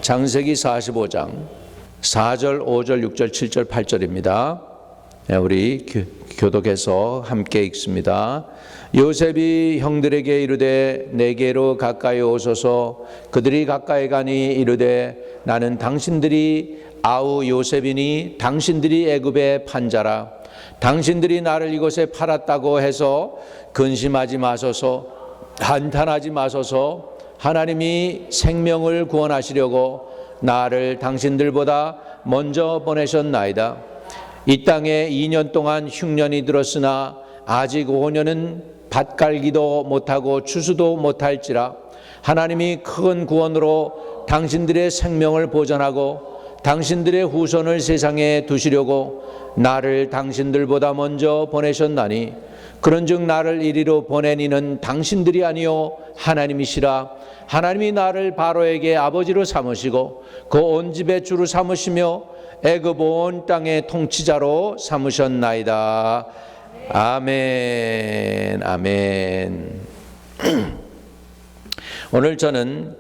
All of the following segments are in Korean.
창세기 45장 4절, 5절, 6절, 7절, 8절입니다. 우리 교독해서 함께 읽습니다. 요셉이 형들에게 이르되 내게로 가까이 오소서. 그들이 가까이 가니 이르되 나는 당신들이 아우 요셉이니 당신들이 애굽의 판자라. 당신들이 나를 이곳에 팔았다고 해서 근심하지 마소서, 한탄하지 마소서. 하나님이 생명을 구원하시려고 나를 당신들보다 먼저 보내셨나이다. 이 땅에 2년 동안 흉년이 들었으나 아직 5년은 밭갈기도 못하고 추수도 못할지라. 하나님이 큰 구원으로 당신들의 생명을 보전하고 당신들의 후손을 세상에 두시려고 나를 당신들보다 먼저 보내셨나니 그런즉 나를 이리로 보낸 이는 당신들이 아니요 하나님이시라. 하나님이 나를 바로에게 아버지로 삼으시고 그 온 집의 주로 삼으시며 애굽 온 땅의 통치자로 삼으셨나이다. 아멘. 아멘. 오늘 저는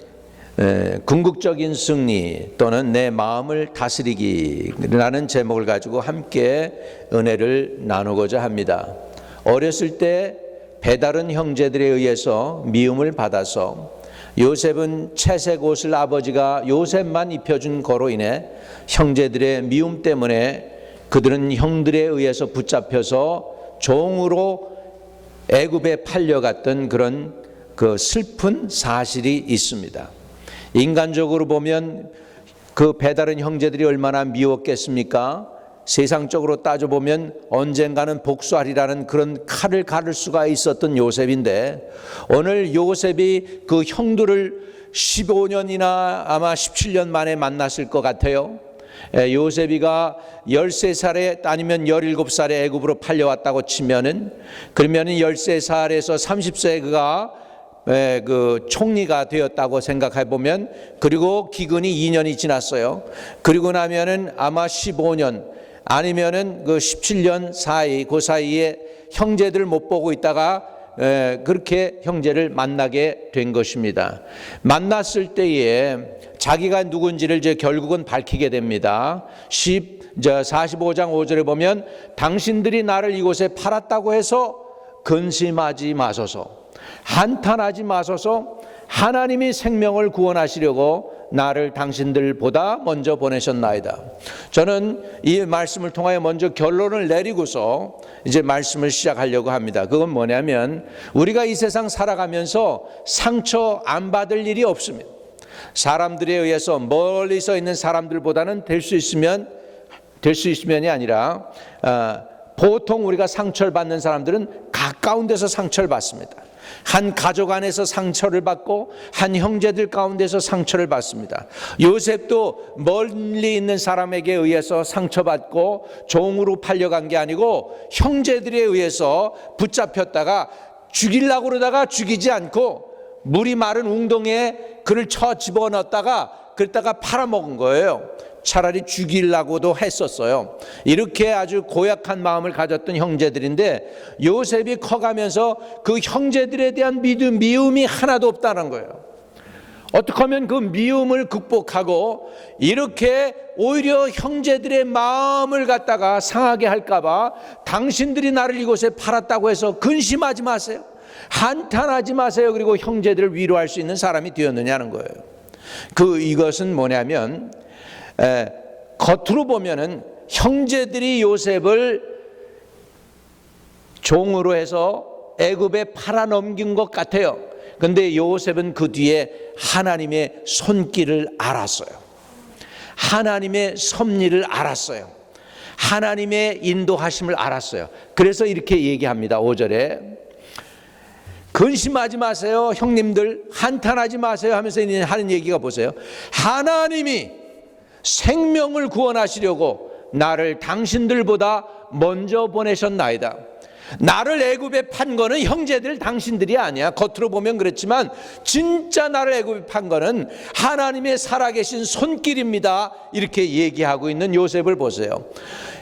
궁극적인 승리 또는 내 마음을 다스리기라는 제목을 가지고 함께 은혜를 나누고자 합니다. 어렸을 때 배다른 형제들에 의해서 미움을 받아서 요셉은 채색 옷을 아버지가 요셉만 입혀준 거로 인해 형제들의 미움 때문에 그들은 형들에 의해서 붙잡혀서 종으로 애굽에 팔려갔던 그런 그 슬픈 사실이 있습니다. 인간적으로 보면 그 배다른 형제들이 얼마나 미웠겠습니까? 세상적으로 따져보면 언젠가는 복수하리라는 그런 칼을 가를 수가 있었던 요셉인데 오늘 요셉이 그 형들을 15년이나 아마 17년 만에 만났을 것 같아요. 요셉이가 13살에 아니면 17살에 애굽으로 팔려왔다고 치면은 그러면은 13살에서 30세에 그가 그 총리가 되었다고 생각해 보면 그리고 기근이 2년이 지났어요. 그리고 나면은 아마 15년 아니면은 그 17년 사이 그 사이에 형제들 못 보고 있다가 그렇게 형제를 만나게 된 것입니다. 만났을 때에 자기가 누군지를 이제 결국은 밝히게 됩니다. 45장 5절에 보면 당신들이 나를 이곳에 팔았다고 해서 근심하지 마소서, 한탄하지 마소서. 하나님이 생명을 구원하시려고 나를 당신들보다 먼저 보내셨나이다. 저는 이 말씀을 통하여 먼저 결론을 내리고서 이제 말씀을 시작하려고 합니다. 그건 뭐냐면 우리가 이 세상 살아가면서 상처 안 받을 일이 없습니다. 사람들에 의해서 멀리서 있는 사람들보다는 될 수 있으면이 아니라 보통 우리가 상처를 받는 사람들은 가까운 데서 상처를 받습니다. 한 가족 안에서 상처를 받고 한 형제들 가운데서 상처를 받습니다. 요셉도 멀리 있는 사람에게 의해서 상처받고 종으로 팔려간 게 아니고 형제들에 의해서 붙잡혔다가 죽이려고 그러다가 죽이지 않고 물이 마른 웅덩이에 그를 쳐 집어넣었다가 그랬다가 팔아먹은 거예요. 차라리 죽이려고도 했었어요. 이렇게 아주 고약한 마음을 가졌던 형제들인데 요셉이 커가면서 그 형제들에 대한 미움이 하나도 없다는 거예요. 어떻게 하면 그 미움을 극복하고 이렇게 오히려 형제들의 마음을 갖다가 상하게 할까봐 당신들이 나를 이곳에 팔았다고 해서 근심하지 마세요, 한탄하지 마세요, 그리고 형제들을 위로할 수 있는 사람이 되었느냐는 거예요. 이것은 뭐냐면 겉으로 보면은 형제들이 요셉을 종으로 해서 애굽에 팔아넘긴 것 같아요. 그런데 요셉은 그 뒤에 하나님의 손길을 알았어요. 하나님의 섭리를 알았어요. 하나님의 인도하심을 알았어요. 그래서 이렇게 얘기합니다. 5절에 근심하지 마세요 형님들, 한탄하지 마세요 하면서 하는 얘기가 보세요. 하나님이 생명을 구원하시려고 나를 당신들보다 먼저 보내셨나이다. 나를 애굽에 판 거는 형제들 당신들이 아니야. 겉으로 보면 그렇지만 진짜 나를 애굽에 판 거는 하나님의 살아계신 손길입니다. 이렇게 얘기하고 있는 요셉을 보세요.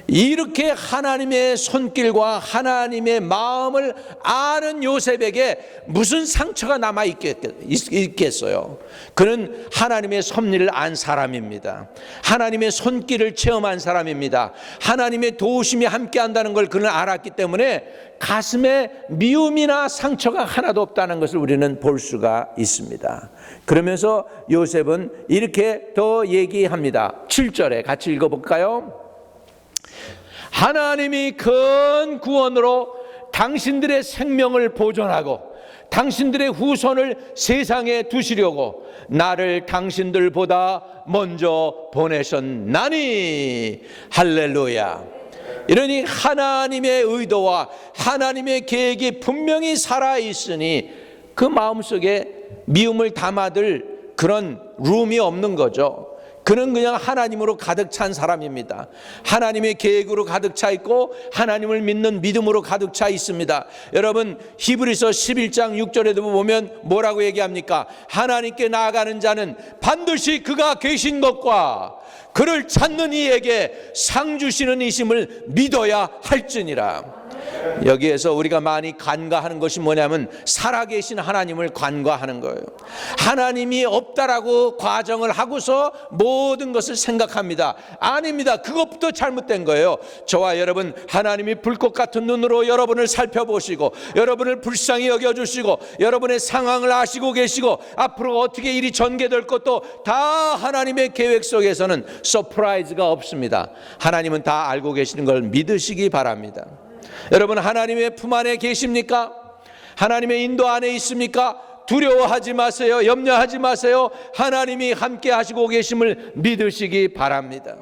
이렇게 하나님의 손길과 하나님의 마음을 아는 요셉에게 무슨 상처가 남아 있겠어요? 그는 하나님의 섭리를 안 사람입니다. 하나님의 손길을 체험한 사람입니다. 하나님의 도우심이 함께한다는 걸 그는 알았기 때문에 가슴에 미움이나 상처가 하나도 없다는 것을 우리는 볼 수가 있습니다. 그러면서 요셉은 이렇게 더 얘기합니다. 7절에 같이 읽어볼까요? 하나님이 큰 구원으로 당신들의 생명을 보존하고 당신들의 후손을 세상에 두시려고 나를 당신들보다 먼저 보내셨나니. 할렐루야. 이러니 하나님의 의도와 하나님의 계획이 분명히 살아있으니 그 마음속에 미움을 담아둘 그런 룸이 없는 거죠. 그는 그냥 하나님으로 가득 찬 사람입니다. 하나님의 계획으로 가득 차 있고 하나님을 믿는 믿음으로 가득 차 있습니다. 여러분 히브리서 11장 6절에도 보면 뭐라고 얘기합니까? 하나님께 나아가는 자는 반드시 그가 계신 것과 그를 찾는 이에게 상 주시는 이심을 믿어야 할지니라. 여기에서 우리가 많이 간과하는 것이 뭐냐면 살아계신 하나님을 간과하는 거예요. 하나님이 없다라고 과정을 하고서 모든 것을 생각합니다. 아닙니다. 그것부터 잘못된 거예요. 저와 여러분, 하나님이 불꽃 같은 눈으로 여러분을 살펴보시고 여러분을 불쌍히 여겨주시고 여러분의 상황을 아시고 계시고 앞으로 어떻게 일이 전개될 것도 다 하나님의 계획 속에서는 서프라이즈가 없습니다. 하나님은 다 알고 계시는 걸 믿으시기 바랍니다. 여러분 하나님의 품 안에 계십니까? 하나님의 인도 안에 있습니까? 두려워하지 마세요. 염려하지 마세요. 하나님이 함께 하시고 계심을 믿으시기 바랍니다.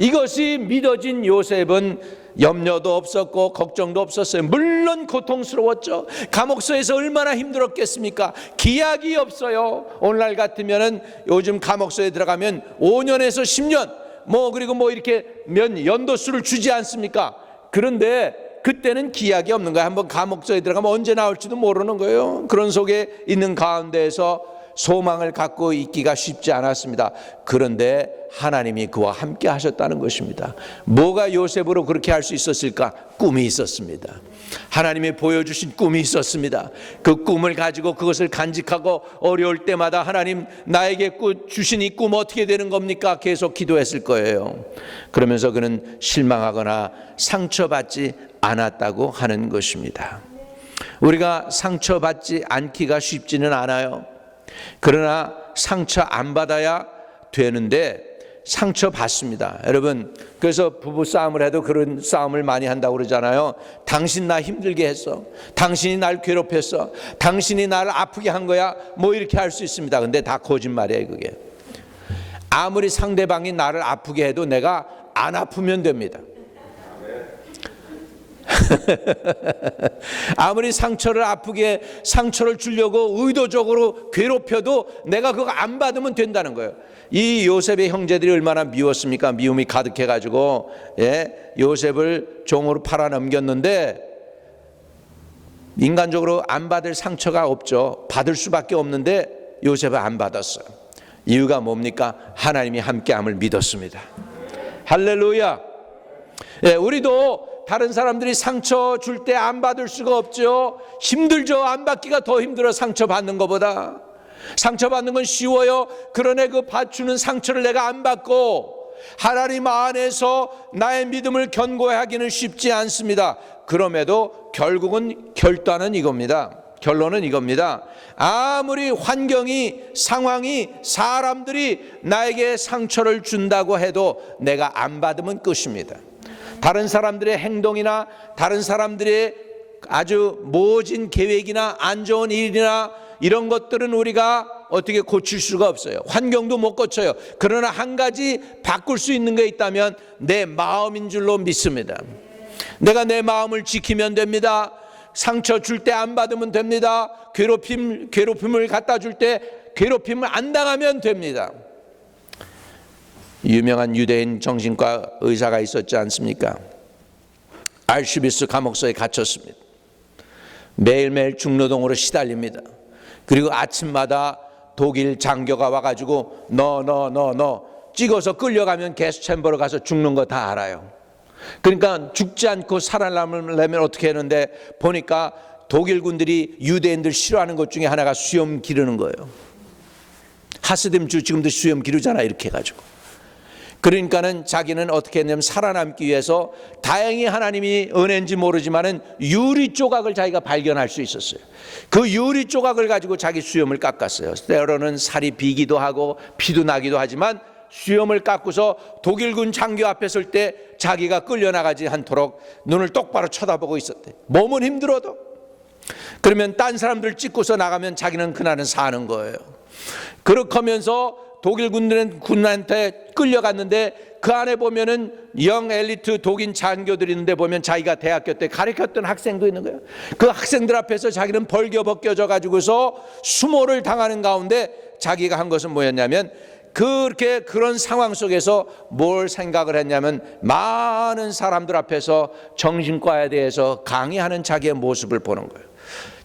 이것이 믿어진 요셉은 염려도 없었고 걱정도 없었어요. 물론 고통스러웠죠. 감옥소에서 얼마나 힘들었겠습니까? 기약이 없어요. 오늘날 같으면은 요즘 감옥소에 들어가면 5년에서 10년 그리고 이렇게 연도수를 주지 않습니까? 그런데 그때는 기약이 없는 거예요. 한번 감옥소에 들어가면 언제 나올지도 모르는 거예요. 그런 속에 있는 가운데에서 소망을 갖고 있기가 쉽지 않았습니다. 그런데 하나님이 그와 함께 하셨다는 것입니다. 뭐가 요셉으로 그렇게 할 수 있었을까? 꿈이 있었습니다. 하나님이 보여주신 꿈이 있었습니다. 그 꿈을 가지고 그것을 간직하고 어려울 때마다 하나님 나에게 주신 이 꿈 어떻게 되는 겁니까? 계속 기도했을 거예요. 그러면서 그는 실망하거나 상처받지 않았다고 하는 것입니다. 우리가 상처받지 않기가 쉽지는 않아요. 그러나 상처 안 받아야 되는데 상처 받습니다. 여러분, 그래서 부부 싸움을 해도 그런 싸움을 많이 한다고 그러잖아요. 당신 나 힘들게 했어. 당신이 날 괴롭혔어. 당신이 나를 아프게 한 거야. 이렇게 할 수 있습니다. 근데 다 거짓말이에요, 그게. 아무리 상대방이 나를 아프게 해도 내가 안 아프면 됩니다. 아무리 상처를 주려고 의도적으로 괴롭혀도 내가 그거 안 받으면 된다는 거예요. 이 요셉의 형제들이 얼마나 미웠습니까? 미움이 가득해가지고 요셉을 종으로 팔아 넘겼는데 인간적으로 안 받을 상처가 없죠. 받을 수밖에 없는데 요셉은 안 받았어요. 이유가 뭡니까? 하나님이 함께함을 믿었습니다. 할렐루야. 우리도 다른 사람들이 상처 줄 때 안 받을 수가 없죠. 힘들죠. 안 받기가 더 힘들어. 상처 받는 것보다. 상처 받는 건 쉬워요. 그러나 그 주는 상처를 내가 안 받고 하나님 안에서 나의 믿음을 견고하기는 쉽지 않습니다. 그럼에도 결국은 결단은 이겁니다. 결론은 이겁니다. 아무리 환경이, 상황이, 사람들이 나에게 상처를 준다고 해도 내가 안 받으면 끝입니다. 다른 사람들의 행동이나 다른 사람들의 아주 모진 계획이나 안 좋은 일이나 이런 것들은 우리가 어떻게 고칠 수가 없어요. 환경도 못 고쳐요. 그러나 한 가지 바꿀 수 있는 게 있다면 내 마음인 줄로 믿습니다. 내가 내 마음을 지키면 됩니다. 상처 줄 때 안 받으면 됩니다. 괴롭힘을 갖다 줄 때 괴롭힘을 안 당하면 됩니다. 유명한 유대인 정신과 의사가 있었지 않습니까? 알슈비스 감옥소에 갇혔습니다. 매일매일 중노동으로 시달립니다. 그리고 아침마다 독일 장교가 와가지고 너 찍어서 끌려가면 게스챔버로 가서 죽는 거 다 알아요. 그러니까 죽지 않고 살아남으려면 어떻게 하는데 보니까 독일 군들이 유대인들 싫어하는 것 중에 하나가 수염 기르는 거예요. 하스뎀 주 지금도 수염 기르잖아, 이렇게 해가지고. 그러니까는 자기는 어떻게 했냐면 살아남기 위해서 다행히 하나님이 은혜인지 모르지만은 유리 조각을 자기가 발견할 수 있었어요. 그 유리 조각을 가지고 자기 수염을 깎았어요. 때로는 살이 비기도 하고 피도 나기도 하지만 수염을 깎고서 독일군 장교 앞에 설 때 자기가 끌려나가지 않도록 눈을 똑바로 쳐다보고 있었대. 몸은 힘들어도. 그러면 딴 사람들 찍고서 나가면 자기는 그날은 사는 거예요. 그렇게 하면서 독일 군한테 끌려갔는데 그 안에 보면은 영 엘리트 독일 장교들이 있는데 보면 자기가 대학교 때 가르쳤던 학생도 있는 거예요. 그 학생들 앞에서 자기는 벌겨벗겨져 가지고서 수모를 당하는 가운데 자기가 한 것은 뭐였냐면 그런 상황 속에서 뭘 생각을 했냐면 많은 사람들 앞에서 정신과에 대해서 강의하는 자기의 모습을 보는 거예요.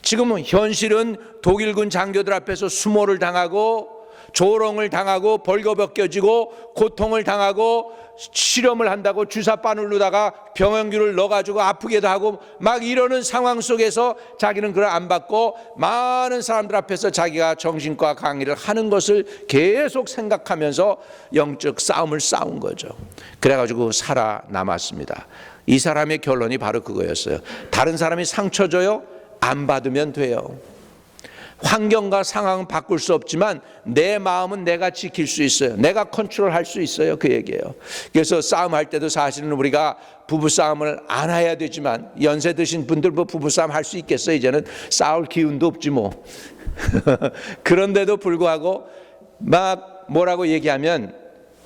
지금은 현실은 독일군 장교들 앞에서 수모를 당하고 조롱을 당하고 벌거벗겨지고 고통을 당하고 실험을 한다고 주사 바늘로다가 병원균을 넣어가지고 아프게도 하고 막 이러는 상황 속에서 자기는 그걸 안 받고 많은 사람들 앞에서 자기가 정신과 강의를 하는 것을 계속 생각하면서 영적 싸움을 싸운 거죠. 그래가지고 살아남았습니다. 이 사람의 결론이 바로 그거였어요. 다른 사람이 상처 줘요? 안 받으면 돼요. 환경과 상황은 바꿀 수 없지만 내 마음은 내가 지킬 수 있어요. 내가 컨트롤할 수 있어요. 그 얘기예요. 그래서 싸움할 때도 사실은 우리가 부부싸움을 안 해야 되지만 연세 드신 분들 뭐 부부싸움 할 수 있겠어요? 이제는 싸울 기운도 없지 뭐. 그런데도 불구하고 막 뭐라고 얘기하면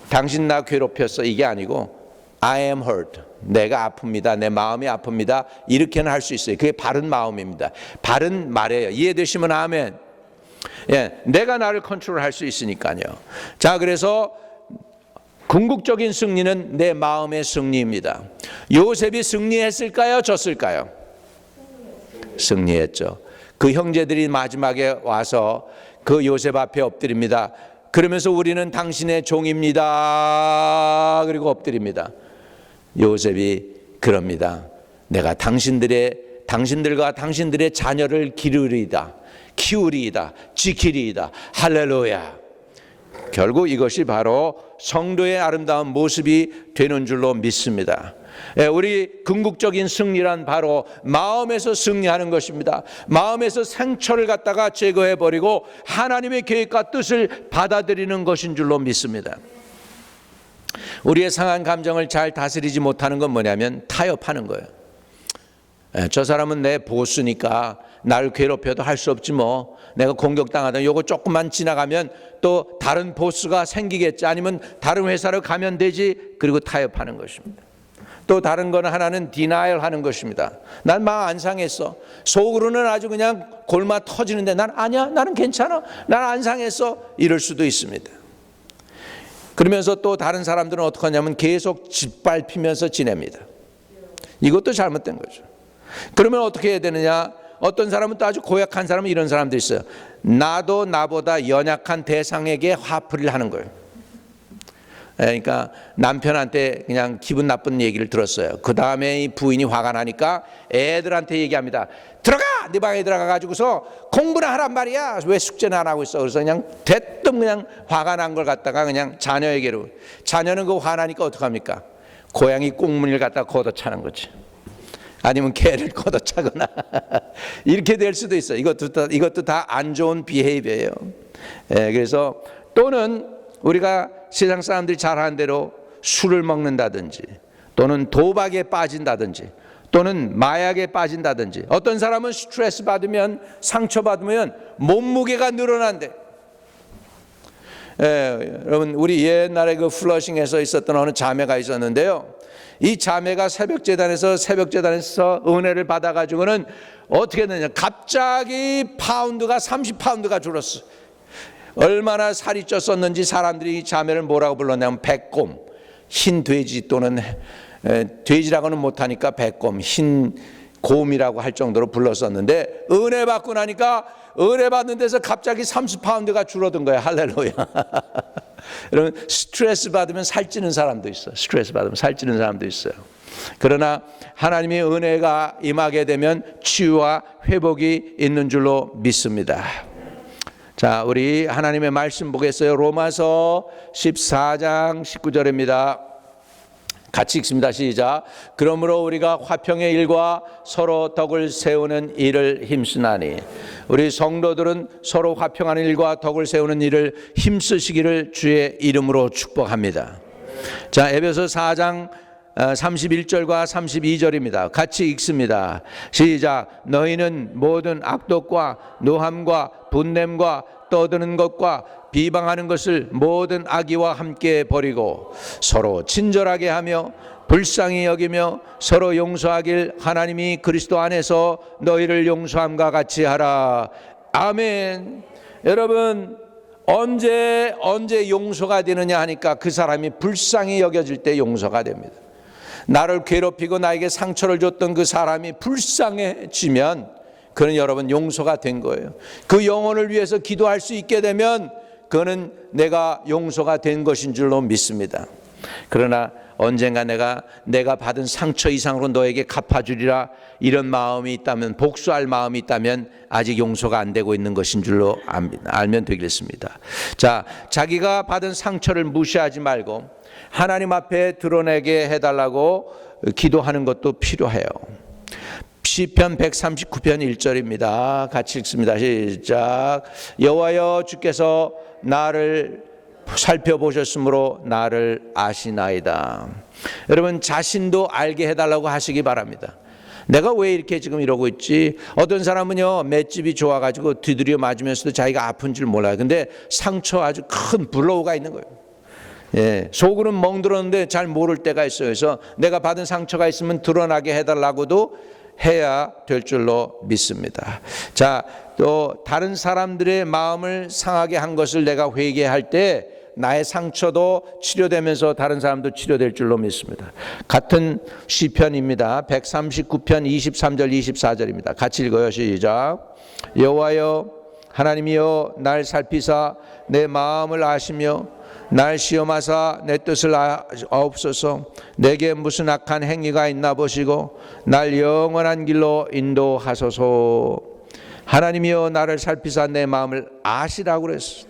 당신 나 괴롭혔어, 이게 아니고 I am hurt. 내가 아픕니다. 내 마음이 아픕니다. 이렇게는 할 수 있어요. 그게 바른 마음입니다. 바른 말이에요. 이해되시면 아멘. 예, 내가 나를 컨트롤할 수 있으니까요. 자, 그래서 궁극적인 승리는 내 마음의 승리입니다. 요셉이 승리했을까요? 졌을까요? 승리했죠. 그 형제들이 마지막에 와서 그 요셉 앞에 엎드립니다. 그러면서 우리는 당신의 종입니다. 그리고 엎드립니다. 요셉이 그럽니다. 내가 당신들과 당신들의 자녀를 기르리이다, 키우리이다, 지키리이다. 할렐루야. 결국 이것이 바로 성도의 아름다운 모습이 되는 줄로 믿습니다. 우리 궁극적인 승리란 바로 마음에서 승리하는 것입니다. 마음에서 상처를 갖다가 제거해버리고 하나님의 계획과 뜻을 받아들이는 것인 줄로 믿습니다. 우리의 상한 감정을 잘 다스리지 못하는 건 뭐냐면 타협하는 거예요. 저 사람은 내 보스니까 나를 괴롭혀도 할 수 없지 뭐. 내가 공격당하다 요거 조금만 지나가면 또 다른 보스가 생기겠지, 아니면 다른 회사로 가면 되지. 그리고 타협하는 것입니다. 또 다른 거는 하나는 디나이얼 하는 것입니다. 난 마음 안 상했어. 속으로는 아주 그냥 골마 터지는데 난 아니야, 나는 괜찮아, 난 안 상했어, 이럴 수도 있습니다. 그러면서 또 다른 사람들은 어떻게 하냐면 계속 짓밟히면서 지냅니다. 이것도 잘못된 거죠. 그러면 어떻게 해야 되느냐? 어떤 사람은 또 아주 고약한 사람은 이런 사람도 있어요. 나도 나보다 연약한 대상에게 화풀이를 하는 거예요. 그러니까 남편한테 그냥 기분 나쁜 얘기를 들었어요. 그 다음에 이 부인이 화가 나니까 애들한테 얘기합니다. 들어가! 네 방에 들어가 가지고서 공부나 하란 말이야. 왜 숙제는 안 하고 있어? 그래서 그냥 대뜸 그냥 화가 난 걸 갖다가 그냥 자녀에게로. 자녀는 그 화나니까 어떡합니까? 고양이 꽁무니를 갖다가 걷어차는 거지. 아니면 개를 걷어차거나 이렇게 될 수도 있어요. 이것도 다 안 좋은 비헤이비어예요. 그래서 또는 우리가 세상 사람들이 잘하는 대로 술을 먹는다든지 또는 도박에 빠진다든지 또는 마약에 빠진다든지, 어떤 사람은 스트레스 받으면 상처받으면 몸무게가 늘어난대. 여러분, 우리 옛날에 그 플러싱에서 있었던 어느 자매가 있었는데요. 이 자매가 새벽재단에서 은혜를 받아가지고는 어떻게 되냐, 갑자기 파운드가 30파운드가 줄었어. 얼마나 살이 쪘었는지 사람들이 이 자매를 뭐라고 불렀냐면 백곰, 흰 돼지 또는 돼지라고는 못하니까 백곰, 흰 곰이라고 할 정도로 불렀었는데 은혜 받고 나니까 은혜 받는 데서 갑자기 30파운드가 줄어든 거야. 할렐루야. 여러분, 스트레스 받으면 살찌는 사람도 있어요. 스트레스 받으면 살찌는 사람도 있어요. 그러나 하나님의 은혜가 임하게 되면 치유와 회복이 있는 줄로 믿습니다. 자, 우리 하나님의 말씀 보겠어요. 로마서 14장 19절입니다. 같이 읽습니다. 시작. 그러므로 우리가 화평의 일과 서로 덕을 세우는 일을 힘쓰나니. 우리 성도들은 서로 화평하는 일과 덕을 세우는 일을 힘쓰시기를 주의 이름으로 축복합니다. 자, 에베소 4장 31절과 32절입니다. 같이 읽습니다. 시작. 너희는 모든 악독과 노함과 분냄과 떠드는 것과 비방하는 것을 모든 악의와 함께 버리고 서로 친절하게 하며 불쌍히 여기며 서로 용서하길 하나님이 그리스도 안에서 너희를 용서함과 같이 하라. 아멘. 여러분, 언제 용서가 되느냐 하니까 그 사람이 불쌍히 여겨질 때 용서가 됩니다. 나를 괴롭히고 나에게 상처를 줬던 그 사람이 불쌍해지면 그는 여러분 용서가 된 거예요. 그 영혼을 위해서 기도할 수 있게 되면 그는 내가 용서가 된 것인 줄로 믿습니다. 그러나 언젠가 내가 받은 상처 이상으로 너에게 갚아주리라 이런 마음이 있다면, 복수할 마음이 있다면 아직 용서가 안 되고 있는 것인 줄로 알면 되겠습니다. 자, 자기가 받은 상처를 무시하지 말고 하나님 앞에 드러내게 해달라고 기도하는 것도 필요해요. 시편 139편 1절입니다. 같이 읽습니다. 시작. 여호와여, 주께서 나를 살펴보셨으므로 나를 아시나이다. 여러분, 자신도 알게 해달라고 하시기 바랍니다. 내가 왜 이렇게 지금 이러고 있지? 어떤 사람은요, 맷집이 좋아가지고 두드려 맞으면서도 자기가 아픈 줄 몰라요. 근데 상처 아주 큰 블로우가 있는 거예요. 예, 속으로는 멍들었는데 잘 모를 때가 있어요. 그래서 내가 받은 상처가 있으면 드러나게 해달라고도 해야 될 줄로 믿습니다. 자, 또 다른 사람들의 마음을 상하게 한 것을 내가 회개할 때 나의 상처도 치료되면서 다른 사람도 치료될 줄로 믿습니다. 같은 시편입니다. 139편 23절 24절입니다. 같이 읽어요. 시작. 여호와여, 하나님이여, 날 살피사 내 마음을 아시며 날 시험하사 내 뜻을 아옵소서. 내게 무슨 악한 행위가 있나 보시고 날 영원한 길로 인도하소서. 하나님이여, 나를 살피사 내 마음을 아시라고 그랬어.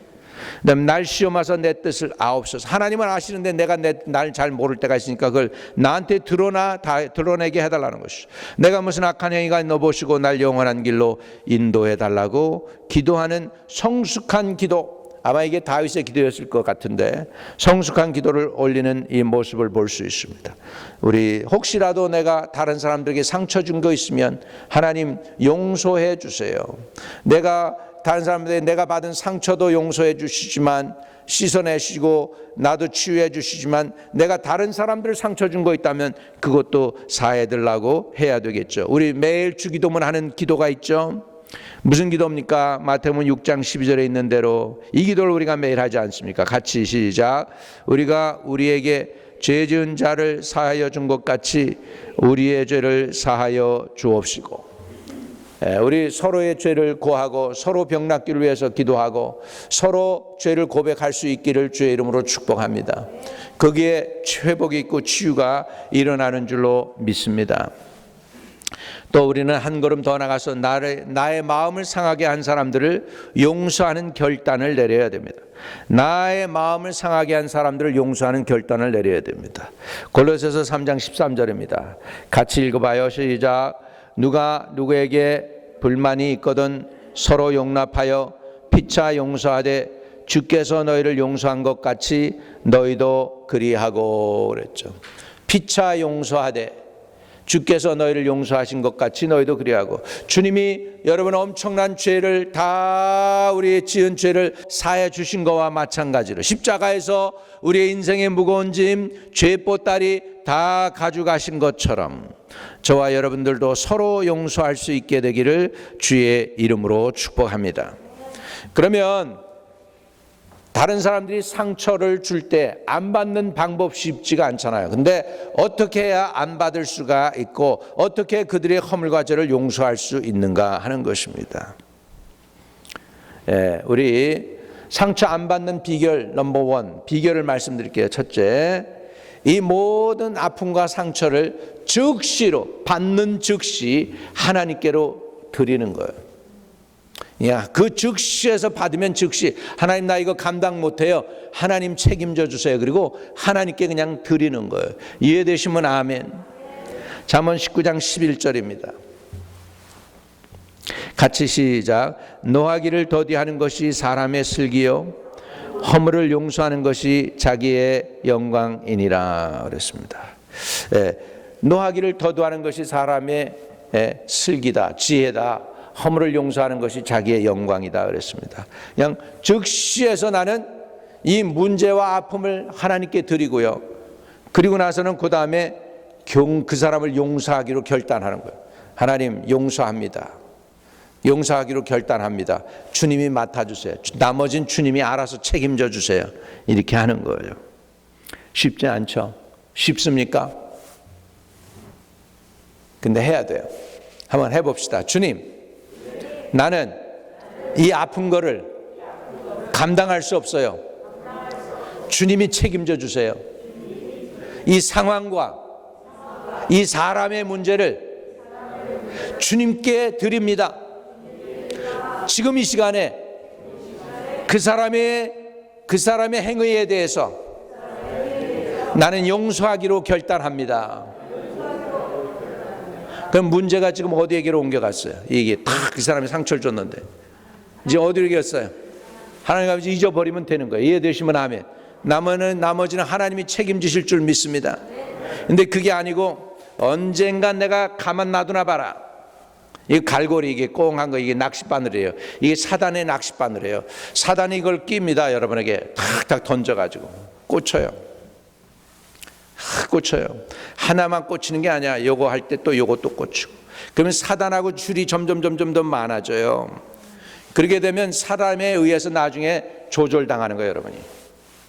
그다음 날 시험하사 내 뜻을 아옵소서. 하나님은 아시는데 내가 날 잘 모를 때가 있으니까 그걸 나한테 드러내게 해달라는 것이죠. 내가 무슨 악한 행위가 있나 보시고 날 영원한 길로 인도해달라고 기도하는 성숙한 기도. 아마 이게 다윗의 기도였을 것 같은데 성숙한 기도를 올리는 이 모습을 볼 수 있습니다. 우리 혹시라도 내가 다른 사람들에게 상처 준 거 있으면 하나님 용서해 주세요. 내가 다른 사람들에게 내가 받은 상처도 용서해 주시지만, 씻어내시고 나도 치유해 주시지만, 내가 다른 사람들 상처 준 거 있다면 그것도 사해 달라고 해야 되겠죠. 우리 매일 주기도문 하는 기도가 있죠. 무슨 기도입니까? 마태복음 6장 12절에 있는 대로 이 기도를 우리가 매일 하지 않습니까? 같이 시작. 우리가 우리에게 죄 지은 자를 사하여 준 것 같이 우리의 죄를 사하여 주옵시고. 우리 서로의 죄를 고하고 서로 병 낫기를 위해서 기도하고 서로 죄를 고백할 수 있기를 주의 이름으로 축복합니다. 거기에 회복이 있고 치유가 일어나는 줄로 믿습니다. 또 우리는 한 걸음 더 나가서 나의 마음을 상하게 한 사람들을 용서하는 결단을 내려야 됩니다. 나의 마음을 상하게 한 사람들을 용서하는 결단을 내려야 됩니다. 골로새서 3장 13절입니다. 같이 읽어봐요. 시작. 누가 누구에게 불만이 있거든 서로 용납하여 피차 용서하되 주께서 너희를 용서한 것 같이 너희도 그리하고 그랬죠. 피차 용서하되 주께서 너희를 용서하신 것 같이 너희도 그리하고. 주님이 여러분 엄청난 죄를 다 우리의 지은 죄를 사해 주신 것과 마찬가지로 십자가에서 우리의 인생의 무거운 짐, 죄 보따리 다 가져가신 것처럼 저와 여러분들도 서로 용서할 수 있게 되기를 주의 이름으로 축복합니다. 그러면 다른 사람들이 상처를 줄 때 안 받는 방법 쉽지가 않잖아요. 근데 어떻게 해야 안 받을 수가 있고 어떻게 그들의 허물과 죄를 용서할 수 있는가 하는 것입니다. 우리 상처 안 받는 비결 넘버 원, 비결을 말씀드릴게요. 첫째, 이 모든 아픔과 상처를 즉시로 받는 즉시 하나님께로 드리는 거예요. 그 즉시에서 받으면 즉시 하나님 나 이거 감당 못해요. 하나님 책임져 주세요. 그리고 하나님께 그냥 드리는 거예요. 이해되시면 아멘. 잠언 19장 11절입니다. 같이 시작. 노하기를 더디하는 것이 사람의 슬기요 허물을 용서하는 것이 자기의 영광이니라 그랬습니다. 노하기를 더디하는 것이 사람의 슬기다, 지혜다. 허물을 용서하는 것이 자기의 영광이다 그랬습니다. 그냥 즉시에서 나는 이 문제와 아픔을 하나님께 드리고요. 그리고 나서는 그 다음에 그 사람을 용서하기로 결단하는 거예요. 하나님 용서합니다. 용서하기로 결단합니다. 주님이 맡아주세요. 나머진 주님이 알아서 책임져 주세요. 이렇게 하는 거예요. 쉽지 않죠? 쉽습니까? 근데 해야 돼요. 한번 해봅시다. 주님, 나는 이 아픈 거를 감당할 수 없어요. 주님이 책임져 주세요. 이 상황과 이 사람의 문제를 주님께 드립니다. 지금 이 시간에 그 사람의 행위에 대해서 나는 용서하기로 결단합니다. 그럼 문제가 지금 어디에게로 옮겨갔어요? 이게 다 그 사람이 상처를 줬는데 이제 어디로 갔어요? 하나님 아버지 잊어버리면 되는 거예요. 이해되시면 아멘. 나머지는 하나님이 책임지실 줄 믿습니다. 근데 그게 아니고 언젠간 내가 가만 놔두나 봐라. 이 갈고리 이게 꽁한 거 이게 낚싯바늘이에요. 이게 사단의 낚싯바늘이에요. 사단이 이걸 낍니다. 여러분에게 탁탁 던져가지고 꽂혀요. 꽂혀요. 하나만 꽂히는 게 아니야. 요거 할 때 또 요거 또 꽂히고. 그러면 사단하고 줄이 점점 더 많아져요. 그렇게 되면 사람에 의해서 나중에 조절당하는 거예요, 여러분이.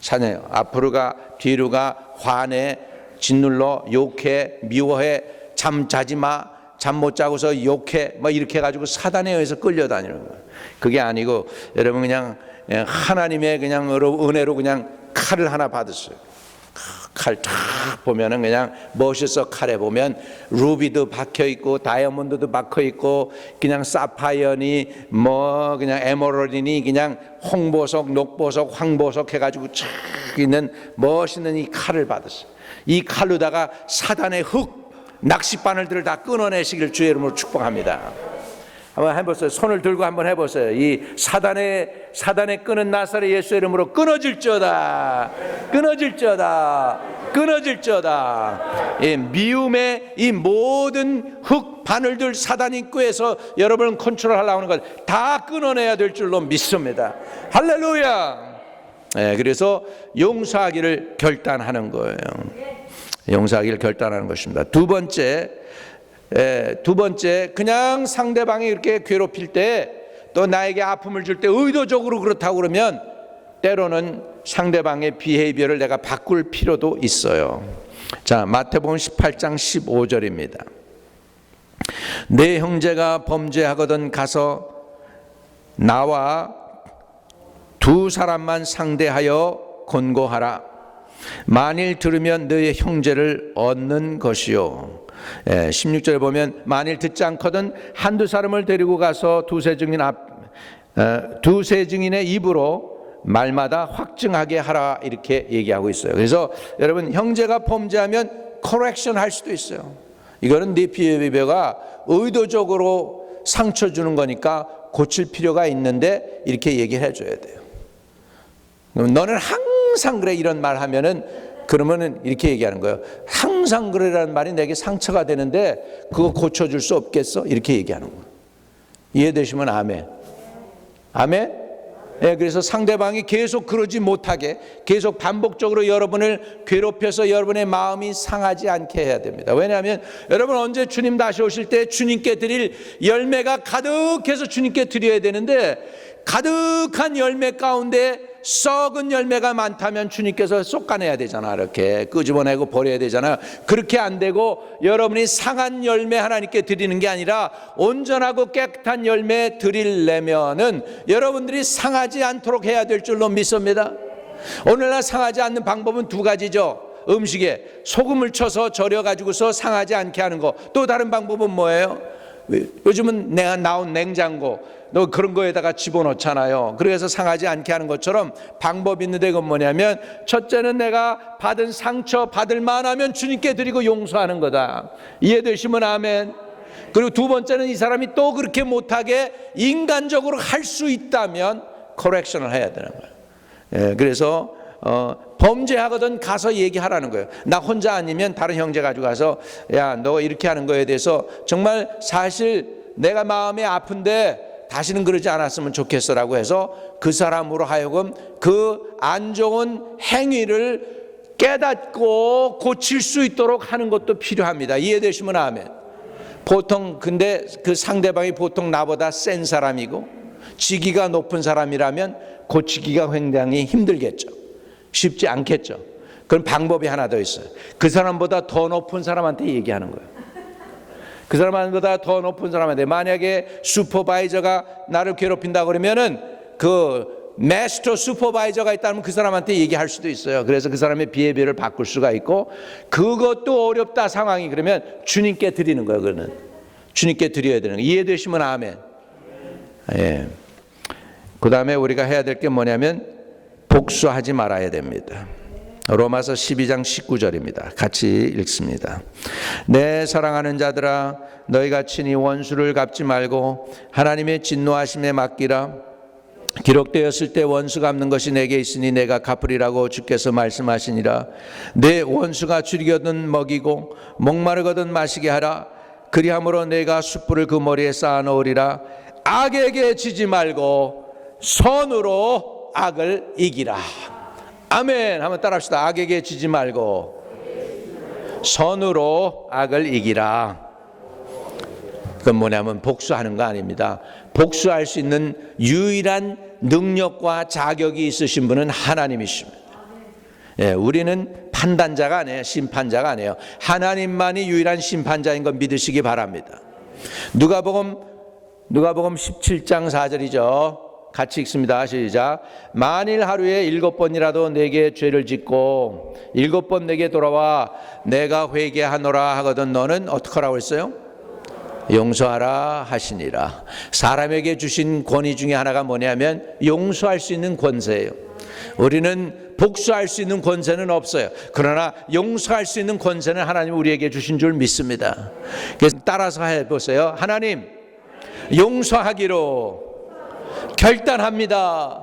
사네요. 앞으로 가, 뒤로 가, 화내, 짓눌러, 욕해, 미워해, 잠 자지 마, 잠 못 자고서 욕해, 뭐 이렇게 해가지고 사단에 의해서 끌려다니는 거예요. 그게 아니고 여러분 그냥 하나님의 그냥 은혜로 그냥 칼을 하나 받으세요. 칼 탁 보면은 그냥 멋있어. 칼에 보면 루비도 박혀 있고 다이아몬드도 박혀 있고 그냥 사파이어니 뭐 그냥 에메랄드니 그냥 홍보석, 녹보석, 황보석 해가지고 쫙 있는 멋있는 이 칼을 받았어요. 이 칼로다가 사단의 낚싯바늘들을 다 끊어내시길 주의 이름으로 축복합니다. 한번 해보세요. 손을 들고 한번 해보세요. 이 사단의 끄는 나사렛 예수의 이름으로 끊어질지어다. 이 미움의 이 모든 바늘들 사단이 꾀해서 여러분을 컨트롤하려고 하는 것 다 끊어내야 될 줄로 믿습니다. 할렐루야. 그래서 용서하기를 결단하는 거예요. 용서하기를 결단하는 것입니다. 두 번째, 그냥 상대방이 이렇게 괴롭힐 때 또 나에게 아픔을 줄 때 의도적으로 그렇다고 그러면 때로는 상대방의 비헤이비어를 내가 바꿀 필요도 있어요. 자, 마태복음 18장 15절입니다. 내 형제가 범죄하거든 가서 나와 두 사람만 상대하여 권고하라. 만일 들으면 너의 형제를 얻는 것이요. 16절에 보면 만일 듣지 않거든 한두 사람을 데리고 가서 두세 증인의 입으로 말마다 확증하게 하라. 이렇게 얘기하고 있어요. 그래서 여러분 형제가 범죄하면 커렉션 할 수도 있어요. 이거는 네 비헤이비어가 의도적으로 상처 주는 거니까 고칠 필요가 있는데 이렇게 얘기를 해줘야 돼요. 너는 항상 그래 이런 말 하면은 그러면은 이렇게 얘기하는 거예요. 항상 그래라는 말이 내게 상처가 되는데 그거 고쳐줄 수 없겠어? 이렇게 얘기하는 거예요. 이해되시면 아멘. 아멘. 그래서 상대방이 계속 그러지 못하게 계속 반복적으로 여러분을 괴롭혀서 여러분의 마음이 상하지 않게 해야 됩니다. 왜냐하면 여러분 언제 주님 다시 오실 때 주님께 드릴 열매가 가득해서 주님께 드려야 되는데 가득한 열매 가운데 썩은 열매가 많다면 주님께서 솎아내야 되잖아. 이렇게 끄집어내고 버려야 되잖아. 그렇게 안 되고 여러분이 상한 열매 하나님께 드리는 게 아니라 온전하고 깨끗한 열매 드리려면은 여러분들이 상하지 않도록 해야 될 줄로 믿습니다. 오늘날 상하지 않는 방법은 두 가지죠. 음식에 소금을 쳐서 절여가지고서 상하지 않게 하는 거. 또 다른 방법은 뭐예요? 요즘은 내가 나온 냉장고 너 그런 거에다가 집어넣잖아요. 그래서 상하지 않게 하는 것처럼 방법이 있는데 그건 뭐냐면, 첫째는 내가 받은 상처 받을 만하면 주님께 드리고 용서하는 거다. 이해되시면 아멘. 그리고 두 번째는 이 사람이 또 그렇게 못하게 인간적으로 할 수 있다면 커렉션을 해야 되는 거예요. 예, 그래서 범죄하거든 가서 얘기하라는 거예요. 나 혼자 아니면 다른 형제 가지고 가서, 야, 너 이렇게 하는 거에 대해서 정말 사실 내가 마음이 아픈데 다시는 그러지 않았으면 좋겠어라고 해서 그 사람으로 하여금 그 안 좋은 행위를 깨닫고 고칠 수 있도록 하는 것도 필요합니다. 이해되시면 아멘. 보통 근데 그 상대방이 보통 나보다 센 사람이고 직위가 높은 사람이라면 고치기가 굉장히 힘들겠죠. 쉽지 않겠죠. 그럼 방법이 하나 더 있어요. 그 사람보다 더 높은 사람한테 얘기하는 거예요. 그 사람보다 더 높은 사람한테, 만약에 슈퍼바이저가 나를 괴롭힌다 그러면은 그 마스터 슈퍼바이저가 있다면 그 사람한테 얘기할 수도 있어요. 그래서 그 사람의 비해비를 바꿀 수가 있고, 그것도 어렵다 상황이 그러면 주님께 드리는 거예요. 그거는 주님께 드려야 되는 거예요. 이해되시면 아멘. 예. 그 다음에 우리가 해야 될 게 뭐냐면 복수하지 말아야 됩니다. 로마서 12장 19절입니다. 같이 읽습니다. 내 사랑하는 자들아, 너희가 친히 원수를 갚지 말고 하나님의 진노하심에 맡기라. 기록되었을 때 원수 갚는 것이 내게 있으니 내가 갚으리라고 주께서 말씀하시니라. 내 원수가 줄이거든 먹이고 목마르거든 마시게 하라. 그리함으로 내가 숯불을 그 머리에 쌓아 놓으리라. 악에게 지지 말고 선으로 악을 이기라. 아멘. 한번 따라합시다. 악에게 지지 말고 선으로 악을 이기라. 그건 뭐냐면 복수하는 거 아닙니다. 복수할 수 있는 유일한 능력과 자격이 있으신 분은 하나님이십니다. 예, 우리는 판단자가 아니에요. 심판자가 아니에요. 하나님만이 유일한 심판자인 걸 믿으시기 바랍니다. 누가복음 17장 4절이죠. 같이 읽습니다. 시작. 만일 하루에 7번이라도 내게 죄를 짓고 7번 내게 돌아와 내가 회개하노라 하거든 너는 어떻게 하라고 했어요? 용서하라 하시니라. 사람에게 주신 권위 중에 하나가 뭐냐면 용서할 수 있는 권세예요. 우리는 복수할 수 있는 권세는 없어요. 그러나 용서할 수 있는 권세는 하나님 우리에게 주신 줄 믿습니다. 그래서 따라서 해보세요. 하나님, 용서하기로 결단합니다.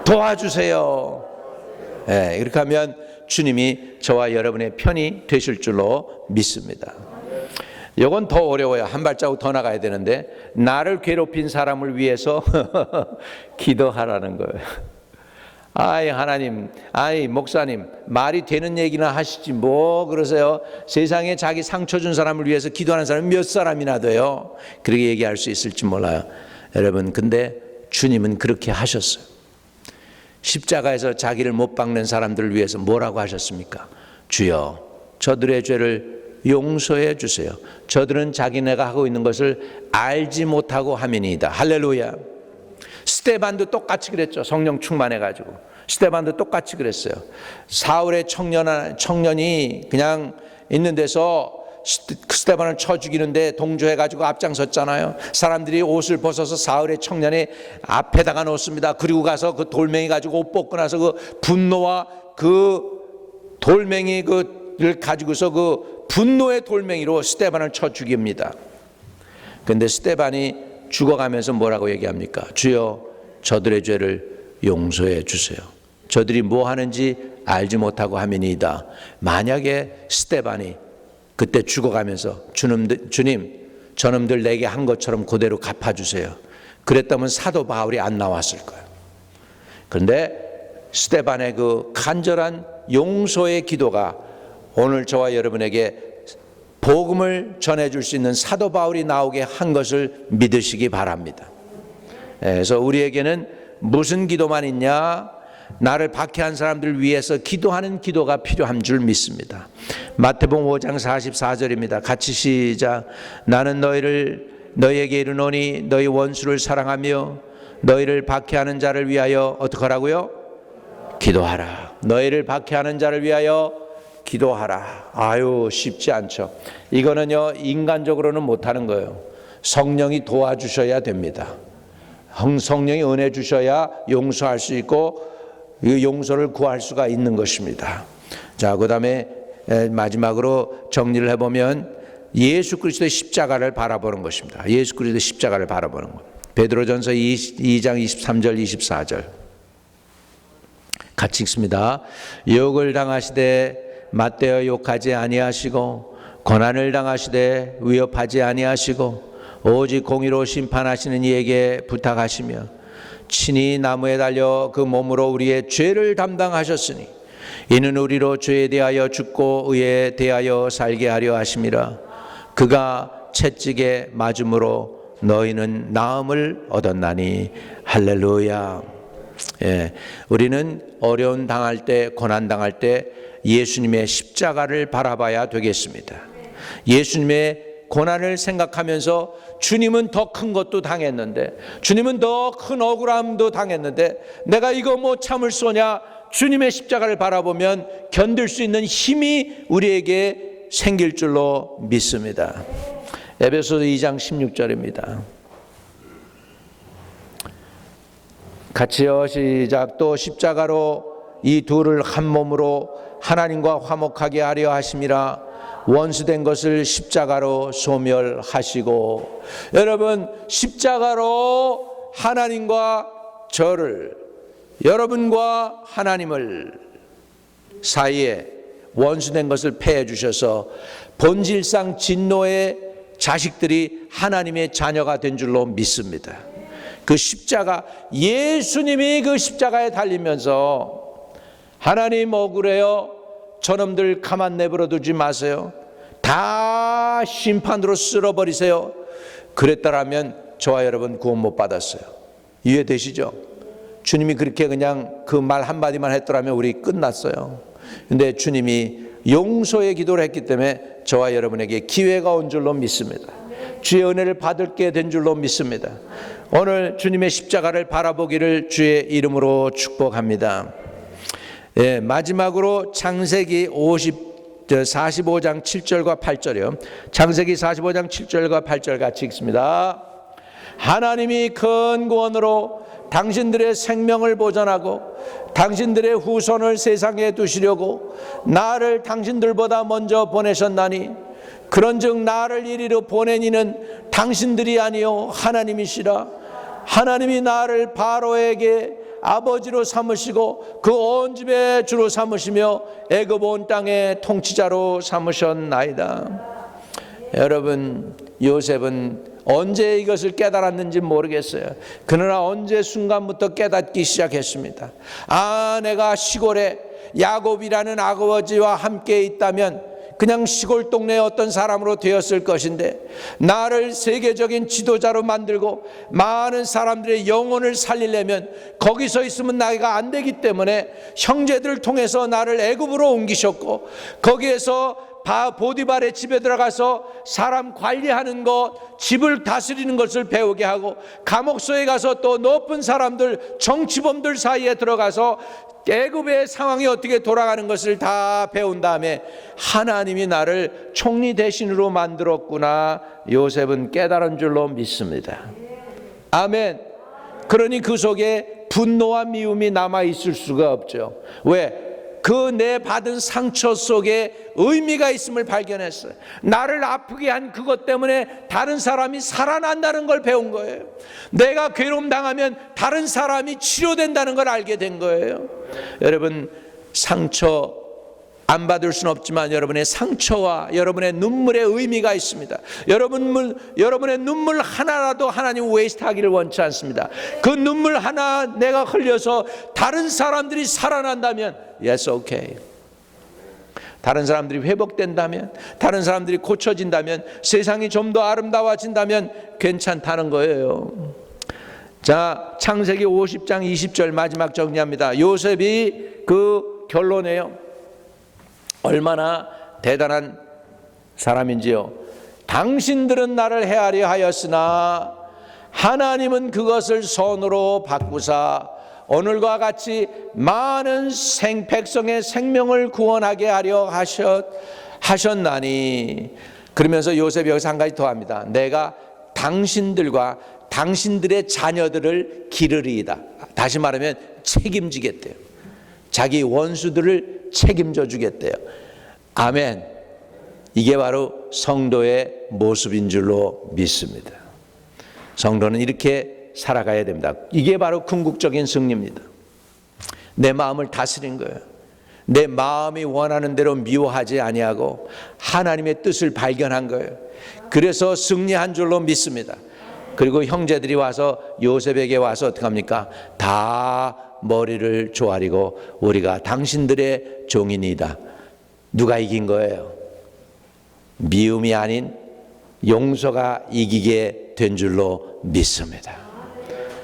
도와주세요. 네, 이렇게 하면 주님이 저와 여러분의 편이 되실 줄로 믿습니다. 이건 더 어려워요. 한 발자국 더 나가야 되는데, 나를 괴롭힌 사람을 위해서 기도하라는 거예요. 아이 하나님, 아이 목사님, 말이 되는 얘기나 하시지 뭐 그러세요? 세상에 자기 상처 준 사람을 위해서 기도하는 사람이 몇 사람이나 돼요? 그렇게 얘기할 수 있을지 몰라요. 여러분, 근데 주님은 그렇게 하셨어요. 십자가에서 자기를 못 박는 사람들을 위해서 뭐라고 하셨습니까? 주여, 저들의 죄를 용서해 주세요. 저들은 자기네가 하고 있는 것을 알지 못하고 함이니이다. 할렐루야. 스데반도 똑같이 그랬죠. 성령 충만해가지고 스데반도 똑같이 그랬어요. 사울의 청년이 그냥 있는 데서 스데반을 쳐 죽이는데 동조해가지고 앞장섰잖아요. 사람들이 옷을 벗어서 사울의 청년의 앞에다가 놓습니다. 그리고 가서 그 돌멩이 가지고 옷 벗고 나서 그 분노와 그 돌멩이 그를 가지고서 그 분노의 돌멩이로 스데반을 쳐 죽입니다. 그런데 스데반이 죽어가면서 뭐라고 얘기합니까? 주여, 저들의 죄를 용서해 주세요. 저들이 뭐 하는지 알지 못하고 함이니이다. 만약에 스데반이 그때 죽어가면서 주님, 저놈들 내게 한 것처럼 그대로 갚아주세요, 그랬다면 사도 바울이 안 나왔을 거예요. 그런데 스데반의 그 간절한 용서의 기도가 오늘 저와 여러분에게 복음을 전해줄 수 있는 사도 바울이 나오게 한 것을 믿으시기 바랍니다. 그래서 우리에게는 무슨 기도만 있냐? 나를 박해한 사람들을 위해서 기도하는 기도가 필요한 줄 믿습니다. 마태복음 5장 44절입니다. 같이 시작. 나는 너희에게 이르노니 너희 원수를 사랑하며 너희를 박해하는 자를 위하여 어떻게 하라고요? 기도하라. 너희를 박해하는 자를 위하여 기도하라. 아유, 쉽지 않죠. 이거는요, 인간적으로는 못하는 거예요. 성령이 도와주셔야 됩니다. 성령이 은혜 주셔야 용서할 수 있고 이 용서를 구할 수가 있는 것입니다. 자, 그 다음에 마지막으로 정리를 해보면 예수 그리스도의 십자가를 바라보는 것입니다. 예수 그리스도의 십자가를 바라보는 것. 베드로전서 2장 23절 24절 같이 읽습니다. 욕을 당하시되 맞대어 욕하지 아니하시고 고난을 당하시되 위협하지 아니하시고 오직 공의로 심판하시는 이에게 부탁하시며 친히 나무에 달려 그 몸으로 우리의 죄를 담당하셨으니 이는 우리로 죄에 대하여 죽고 의에 대하여 살게 하려 하심이라. 그가 채찍에 맞음으로 너희는 나음을 얻었나니. 할렐루야. 예, 우리는 어려운 당할 때, 고난 당할 때 예수님의 십자가를 바라봐야 되겠습니다. 예수님의 고난을 생각하면서 주님은 더 큰 것도 당했는데, 주님은 더 큰 억울함도 당했는데 내가 이거 뭐 참을 쏘냐? 주님의 십자가를 바라보면 견딜 수 있는 힘이 우리에게 생길 줄로 믿습니다. 에베소서 2장 16절입니다. 같이요, 시작. 또 십자가로 이 둘을 한 몸으로 하나님과 화목하게 하려 하심이라. 원수된 것을 십자가로 소멸하시고. 여러분, 십자가로 하나님과 저를, 여러분과 하나님을 사이에 원수된 것을 폐해 주셔서 본질상 진노의 자식들이 하나님의 자녀가 된 줄로 믿습니다. 그 십자가, 예수님이 그 십자가에 달리면서 하나님 억울해요. 저놈들 가만 내버려 두지 마세요. 다 심판으로 쓸어버리세요. 그랬더라면 저와 여러분 구원 못 받았어요. 이해되시죠? 주님이 그렇게 그냥 그 말 한마디만 했더라면 우리 끝났어요. 근데 주님이 용서의 기도를 했기 때문에 저와 여러분에게 기회가 온 줄로 믿습니다. 주의 은혜를 받게 된 줄로 믿습니다. 오늘 주님의 십자가를 바라보기를 주의 이름으로 축복합니다. 예, 마지막으로 창세기 45장 7절과 8절이요. 창세기 45장 7절과 8절 같이 읽습니다. 하나님이 큰 구원으로 당신들의 생명을 보존하고 당신들의 후손을 세상에 두시려고 나를 당신들보다 먼저 보내셨나니 그런즉 나를 이리로 보낸 이는 당신들이 아니요 하나님이시라. 하나님이 나를 바로에게 아버지로 삼으시고 그 온 집의 주로 삼으시며 애굽 온 땅의 통치자로 삼으셨나이다. 여러분, 요셉은 언제 이것을 깨달았는지 모르겠어요. 그러나 언제 순간부터 깨닫기 시작했습니다. 아, 내가 시골에 야곱이라는 아버지와 함께 있다면 그냥 시골 동네의 어떤 사람으로 되었을 것인데 나를 세계적인 지도자로 만들고 많은 사람들의 영혼을 살리려면 거기서 있으면 나이가 안 되기 때문에 형제들을 통해서 나를 애굽으로 옮기셨고 거기에서 보디발의 집에 들어가서 사람 관리하는 것, 집을 다스리는 것을 배우게 하고 감옥소에 가서 또 높은 사람들, 정치범들 사이에 들어가서 애굽의 상황이 어떻게 돌아가는 것을 다 배운 다음에 하나님이 나를 총리 대신으로 만들었구나. 요셉은 깨달은 줄로 믿습니다. 아멘. 그러니 그 속에 분노와 미움이 남아 있을 수가 없죠. 왜? 그 내 받은 상처 속에 의미가 있음을 발견했어요. 나를 아프게 한 그것 때문에 다른 사람이 살아난다는 걸 배운 거예요. 내가 괴로움 당하면 다른 사람이 치료된다는 걸 알게 된 거예요. 여러분, 상처 안 받을 수는 없지만 여러분의 상처와 여러분의 눈물의 의미가 있습니다. 여러분의 눈물 하나라도 하나님 웨이스트하기를 원치 않습니다. 그 눈물 하나 내가 흘려서 다른 사람들이 살아난다면 yes, okay. 다른 사람들이 회복된다면, 다른 사람들이 고쳐진다면, 세상이 좀 더 아름다워진다면 괜찮다는 거예요. 자, 창세기 50장 20절 마지막 정리합니다. 요셉이 그 결론이에요. 얼마나 대단한 사람인지요. 당신들은 나를 헤아려 하였으나 하나님은 그것을 선으로 바꾸사 오늘과 같이 많은 백성의 생명을 구원하게 하려 하셨나니. 그러면서 요셉이 여기서 한 가지 더 합니다. 내가 당신들과 당신들의 자녀들을 기르리이다. 다시 말하면 책임지겠대요. 자기 원수들을 책임져 주겠대요. 아멘. 이게 바로 성도의 모습인 줄로 믿습니다. 성도는 이렇게 살아가야 됩니다. 이게 바로 궁극적인 승리입니다. 내 마음을 다스린 거예요. 내 마음이 원하는 대로 미워하지 아니하고 하나님의 뜻을 발견한 거예요. 그래서 승리한 줄로 믿습니다. 그리고 형제들이 와서 요셉에게 와서 어떻게 합니까? 다 머리를 조아리고 우리가 당신들의 종이니이다. 누가 이긴 거예요? 미움이 아닌 용서가 이기게 된 줄로 믿습니다.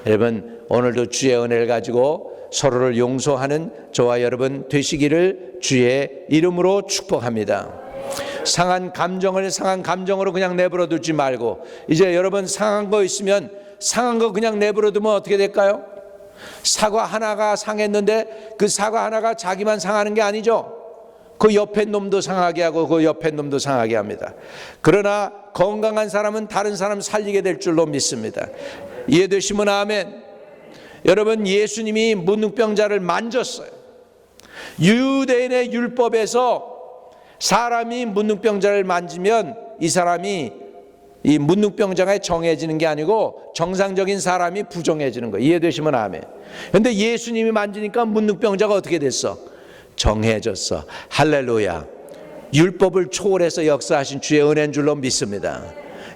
여러분, 오늘도 주의 은혜를 가지고 서로를 용서하는 저와 여러분 되시기를 주의 이름으로 축복합니다. 상한 감정을 상한 감정으로 그냥 내버려 두지 말고, 이제 여러분 상한 거 있으면 상한 거 그냥 내버려 두면 어떻게 될까요? 사과 하나가 상했는데 그 사과 하나가 자기만 상하는 게 아니죠. 그 옆에 놈도 상하게 하고 그 옆에 놈도 상하게 합니다. 그러나 건강한 사람은 다른 사람 살리게 될 줄로 믿습니다. 이해되시면 아멘. 여러분, 예수님이 문둥병자를 만졌어요. 유대인의 율법에서 사람이 문둥병자를 만지면 이 사람이 이 문둥병자가 정해지는 게 아니고 정상적인 사람이 부정해지는 거예요. 이해되시면 아멘. 그런데 예수님이 만지니까 문둥병자가 어떻게 됐어? 정해졌어. 할렐루야. 율법을 초월해서 역사하신 주의 은혜인 줄로 믿습니다.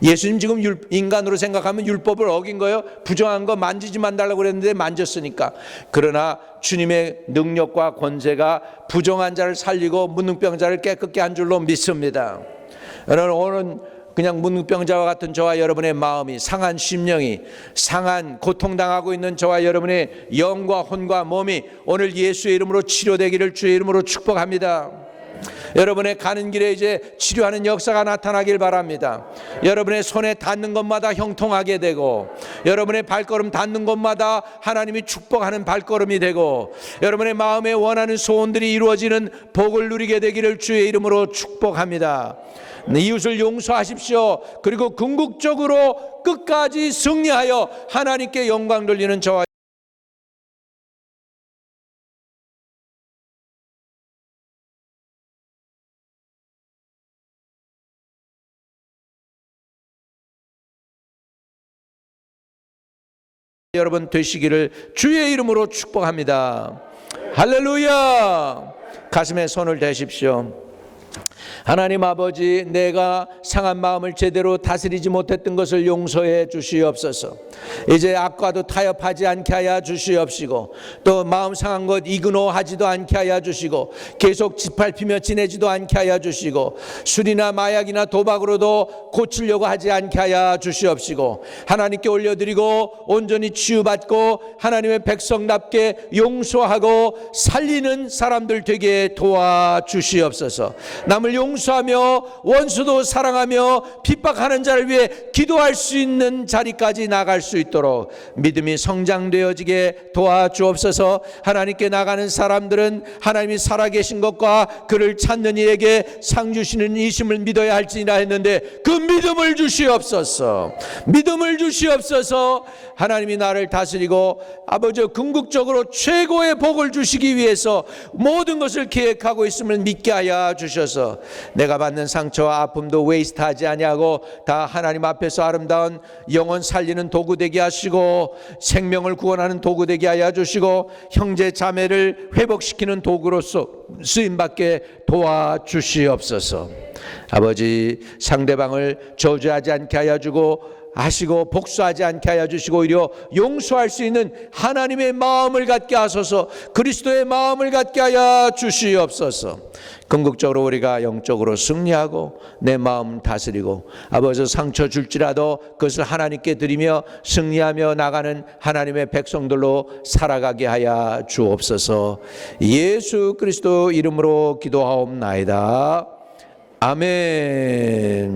예수님 지금 인간으로 생각하면 율법을 어긴 거예요. 부정한 거 만지지 말라고 그랬는데 만졌으니까. 그러나 주님의 능력과 권세가 부정한 자를 살리고 문둥병자를 깨끗게 한 줄로 믿습니다. 여러분, 오늘 그냥 문둥병자와 같은 저와 여러분의 마음이, 상한 심령이, 상한 고통당하고 있는 저와 여러분의 영과 혼과 몸이 오늘 예수의 이름으로 치료되기를 주의 이름으로 축복합니다. 여러분의 가는 길에 이제 치료하는 역사가 나타나길 바랍니다. 여러분의 손에 닿는 것마다 형통하게 되고, 여러분의 발걸음 닿는 곳마다 하나님이 축복하는 발걸음이 되고, 여러분의 마음에 원하는 소원들이 이루어지는 복을 누리게 되기를 주의 이름으로 축복합니다. 이웃을 용서하십시오. 그리고 궁극적으로 끝까지 승리하여 하나님께 영광 돌리는 저와 여러분 되시기를 주의 이름으로 축복합니다. 할렐루야. 가슴에 손을 대십시오. 하나님 아버지, 내가 상한 마음을 제대로 다스리지 못했던 것을 용서해 주시옵소서. 이제 악과도 타협하지 않게 하여 주시옵시고, 또 마음 상한 것 이그노하지도 않게 하여 주시고, 계속 짓밟히며 지내지도 않게 하여 주시고, 술이나 마약이나 도박으로도 고치려고 하지 않게 하여 주시옵시고, 하나님께 올려드리고 온전히 치유받고 하나님의 백성답게 용서하고 살리는 사람들 되게 도와주시옵소서. 남을 용서하며 원수도 사랑하며 핍박하는 자를 위해 기도할 수 있는 자리까지 나갈 수 있도록 믿음이 성장되어지게 도와주옵소서. 하나님께 나가는 사람들은 하나님이 살아계신 것과 그를 찾는 이에게 상 주시는 이심을 믿어야 할지니라 했는데, 그 믿음을 주시옵소서. 믿음을 주시옵소서. 하나님이 나를 다스리고 아버지 궁극적으로 최고의 복을 주시기 위해서 모든 것을 계획하고 있음을 믿게 하여 주셔서 내가 받는 상처와 아픔도 웨이스트하지 아니하고 다 하나님 앞에서 아름다운 영혼 살리는 도구 되게 하시고, 생명을 구원하는 도구 되게 하여 주시고, 형제 자매를 회복시키는 도구로서 쓰임받게 도와주시옵소서. 아버지, 상대방을 저주하지 않게 하여 주고 하시고 복수하지 않게 하여 주시고 오히려 용서할 수 있는 하나님의 마음을 갖게 하소서. 그리스도의 마음을 갖게 하여 주시옵소서. 궁극적으로 우리가 영적으로 승리하고 내 마음 다스리고 아버지 상처 줄지라도 그것을 하나님께 드리며 승리하며 나가는 하나님의 백성들로 살아가게 하여 주옵소서. 예수 그리스도 이름으로 기도하옵나이다. 아멘.